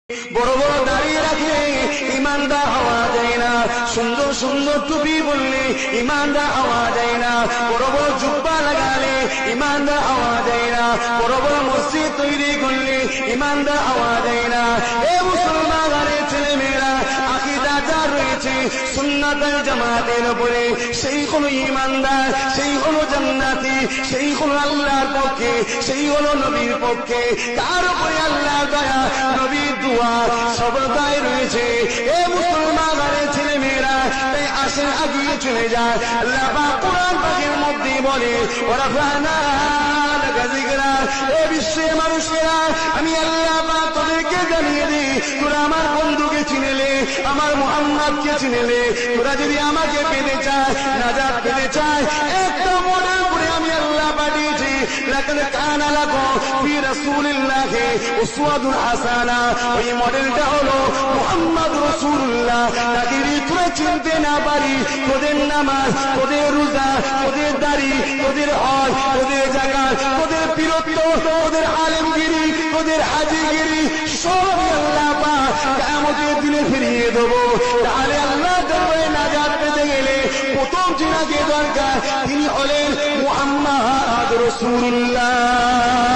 বড় বড় দাঁড়িয়ে রাখলে ইমানদার হওয়া যায় না, সুন্দর সুন্দর টুপি বললে ইমানদার হওয়া যায় না, বড় বড় জুব্বা লাগালে ইমানদার হওয়া যায় না, বড় বড় মসজিদ তৈরি করলে ইমানদার হওয়া যায় না। এ মুসলমানের ছেলে মেয়েরা, আকীদা যার রয়েছে সুন্নাত ওয়াল জামাতের উপরে, সেই হলো ইমানদার, সেই হলো জান্নাতি, সেই হলো আল্লাহর পক্ষে, সেই হলো নবীর পক্ষে। তার উপরে আল্লাহর দয়া, নবীর দুয়া সবটাই রয়েছে। এ মুসলমানের ছেলে মেয়েরা, তাই আসেন আগিয়ে চলে যায়। আল্লাহ পাক কোরআন পাকের মধ্যে বলে, ওয়ারাফানা লাকা যিকরা। এ বিশ্বের মানুষেরা, আমি আল্লাহ পাক তোদেরকে জানিয়ে দিই, তোরা আমার বন্ধুকে চিনেলে, আমার মুহাম্মদকে চিনেলে, তোরা যদি আমাকে পেতে চায়, নাজাত পেতে চায়, একটা মনের উপরে আমি আল্লাহ পাঠিয়েছি। লাকাদ কানা লাকুম ফি রাসূলিল্লাহি উসওয়াতুন হাসানা। ওই মডেলটা হলো মুহাম্মদ রাসূলুল্লাহ। তাকে তোরা চিনতে না পারি, তোদের নামাজ, তোদের রোজা, তোদের দাড়ি, তোদের হজ, তোদের যাকাত, তোদের পীরত্ব, তোদের আলেমগিরি, তোদের হাজিগিরি সব আল্লাহ পাক কিয়ামতের দিনে ফিরিয়ে দেবো। তাহলে আল্লাহ দরবারে নাজাত পেতে গেলে প্রথম যিনাকে দরকার, তিনি হলেন মুহাম্মদ রাসূলুল্লাহ।